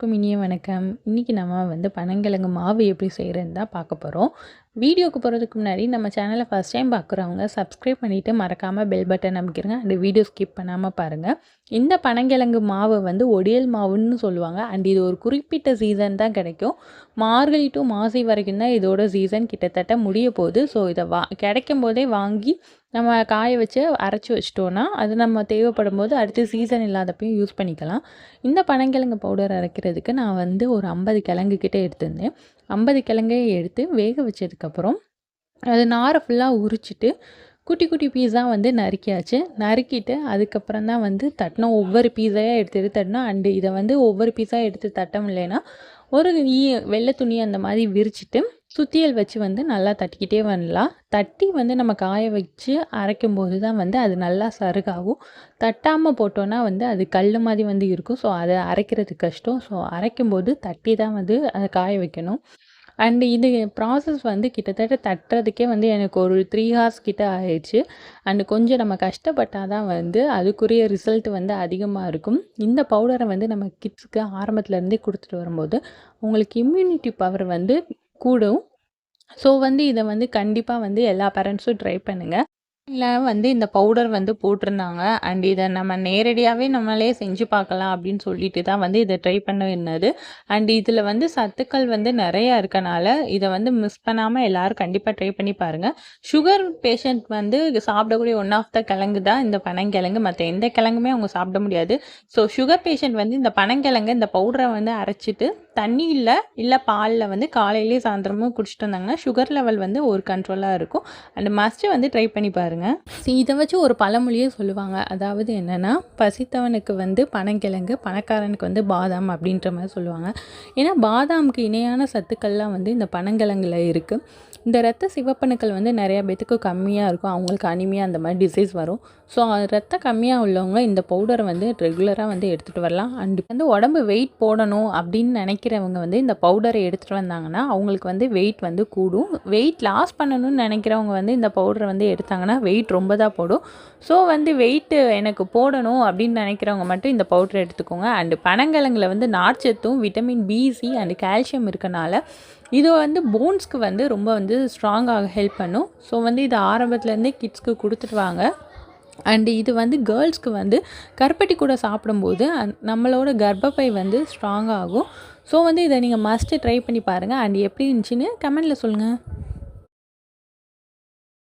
எல்லோருக்கும் இனிய வணக்கம். இன்றைக்கி நம்ம வந்து பனங்கிழங்கு மாவு எப்படி செய்கிறதுன்னு தான் பார்க்க போகிறோம். வீடியோக்கு போகிறதுக்கு முன்னாடி நம்ம சேனலை ஃபஸ்ட் டைம் பார்க்குறவங்க சப்ஸ்கிரைப் பண்ணிவிட்டு மறக்காமல் பெல் பட்டன் அமைக்கிறங்க. அந்த வீடியோ ஸ்கிப் பண்ணாமல் பாருங்கள். இந்த பனங்கிழங்கு மாவு வந்து ஒடியல் மாவுன்னு சொல்லுவாங்க. அண்ட் இது ஒரு குறிப்பிட்ட சீசன் தான் கிடைக்கும். மார்கழி டு மாசி வரைக்கும் தான் இதோட சீசன் கிட்டத்தட்ட முடிய போகுது. ஸோ இதை கிடைக்கும் போதே வாங்கி நம்ம காய வச்சு அரைச்சி வச்சிட்டோன்னா அது நம்ம தேவைப்படும் போது அடுத்து சீசன் இல்லாதப்பையும் யூஸ் பண்ணிக்கலாம். இந்த பனங்கிழங்கு பவுடர் அரைக்கிறதுக்கு நான் வந்து ஒரு 50 கிழங்கு கிட்டே எடுத்திருந்தேன். 50 கிழங்கையும் எடுத்து வேக வச்சதுக்கப்புறம் அது நாரை ஃபுல்லாக உரிச்சிட்டு குட்டி குட்டி பீஸாக வந்து நறுக்கியாச்சு. நறுக்கிட்டு அதுக்கப்புறம் தான் வந்து தட்டினோம். ஒவ்வொரு பீஸாயாக எடுத்து தட்டினோம். அண்டு இதை வந்து ஒவ்வொரு பீஸாக எடுத்து தட்டம் இல்லைன்னா ஒரு வெள்ளை துணி அந்த மாதிரி விரிச்சிட்டு சுத்தியல் வச்சு வந்து நல்லா தட்டிக்கிட்டே வரலாம். தட்டி வந்து நம்ம காய வச்சு அரைக்கும் போது தான் வந்து அது நல்லா சருகாகும். தட்டாமல் போட்டோன்னா வந்து அது கல் மாதிரி வந்து இருக்கும். ஸோ அதை அரைக்கிறது கஷ்டம். ஸோ அரைக்கும்போது தட்டி தான் வந்து அதை காய வைக்கணும். அண்டு இது ப்ராசஸ் வந்து கிட்டத்தட்ட தட்டுறதுக்கே வந்து எனக்கு ஒரு 3 ஹார்ஸ் கிட்ட ஆயிடுச்சு. அண்டு கொஞ்சம் நம்ம கஷ்டப்பட்டால் தான் வந்து அதுக்குரிய ரிசல்ட் வந்து அதிகமாக இருக்கும். இந்த பவுடரை வந்து நம்ம கிட்ஸுக்கு ஆரம்பத்துலேருந்தே கொடுத்துட்டு வரும்போது உங்களுக்கு இம்யூனிட்டி பவர் வந்து கூடும். ஸோ வந்து இதை வந்து கண்டிப்பாக வந்து எல்லா பேரண்ட்ஸும் ட்ரை பண்ணுங்கள். இல்லை வந்து இந்த பவுடர் வந்து போட்டிருந்தாங்க. அண்ட் இதை நம்ம நேரடியாகவே நம்மளே செஞ்சு பார்க்கலாம் அப்படின்னு சொல்லிட்டு தான் வந்து இதை ட்ரை பண்ணிருந்தது. அண்ட் இதில் வந்து சத்துக்கள் வந்து நிறையா இருக்கனால இதை வந்து மிஸ் பண்ணாமல் எல்லோரும் கண்டிப்பாக ட்ரை பண்ணி பாருங்கள். சுகர் பேஷண்ட் வந்து சாப்பிடக்கூடிய ஒன் ஆஃப் த கிழங்கு தான் இந்த பனங்கிழங்கு. மற்ற எந்த கிழங்குமே அவங்க சாப்பிட முடியாது. ஸோ சுகர் பேஷண்ட் வந்து இந்த பனங்கிழங்கு இந்த பவுடரை வந்து அரைச்சிட்டு தண்ணியில் இல்லை பாலில் வந்து காலையிலேயே சாயந்தரமும் குடிச்சிட்டு வந்தாங்கன்னா சுகர் லெவல் வந்து ஒரு கண்ட்ரோலாக இருக்கும். அண்ட் மஸ்ட்டு வந்து ட்ரை பண்ணி பாருங்கள். இதை வச்சு ஒரு பழமொழியே சொல்லுவாங்க. அதாவது என்னென்னா, பசித்தவனுக்கு வந்து பனங்கிழங்கு, பணக்காரனுக்கு வந்து பாதாம் அப்படின்ற மாதிரி சொல்லுவாங்க. ஏன்னா பாதாமுக்கு இணையான சத்துக்கள்லாம் வந்து இந்த பனங்கிழங்குல இருக்குது. இந்த ரத்த சிவப்பணுக்கள் வந்து நிறையா பேத்துக்கு கம்மியாக இருக்கும். அவங்களுக்கு அனிமியா அந்த மாதிரி டிசீஸ் வரும். ஸோ ரத்தம் கம்மியாக உள்ளவங்க இந்த பவுடரை வந்து ரெகுலராக வந்து எடுத்துகிட்டு வரலாம். அண்ட் வந்து உடம்பு வெயிட் போடணும் அப்படின்னு நினைக்கிறவங்க வந்து இந்த பவுடரை எடுத்துகிட்டு வந்தாங்கன்னா அவங்களுக்கு வந்து வெயிட் வந்து கூடும். வெயிட் லாஸ் பண்ணணும்னு நினைக்கிறவங்க வந்து இந்த பவுடரை வந்து எடுத்தாங்கன்னா வெயிட் ரொம்ப தான் போடும். ஸோ வந்து வெயிட்டு எனக்கு போடணும் அப்படின்னு நினைக்கிறவங்க மட்டும் இந்த பவுடரை எடுத்துக்கோங்க. அண்டு பனங்கிழங்குல வந்து நார்ச்சத்தும் vitamin B, C and calcium இருக்கனால இது வந்து போன்ஸ்க்கு வந்து ரொம்ப வந்து ஸ்ட்ராங்காக ஹெல்ப் பண்ணும். ஸோ வந்து இது ஆரம்பத்துலேருந்தே கிட்ஸ்க்கு கொடுத்துட்டு வாங்க. அண்டு இது வந்து கேர்ள்ஸ்க்கு வந்து கருப்பட்டி கூட சாப்பிடும்போது நம்மளோட கர்ப்பப்பை வந்து ஸ்ட்ராங்காகும். ஸோ வந்து இதை நீங்கள் மஸ்ட்டு ட்ரை பண்ணி பாருங்கள். அண்ட் எப்படி இருந்துச்சுன்னு கமெண்டில் சொல்லுங்கள்.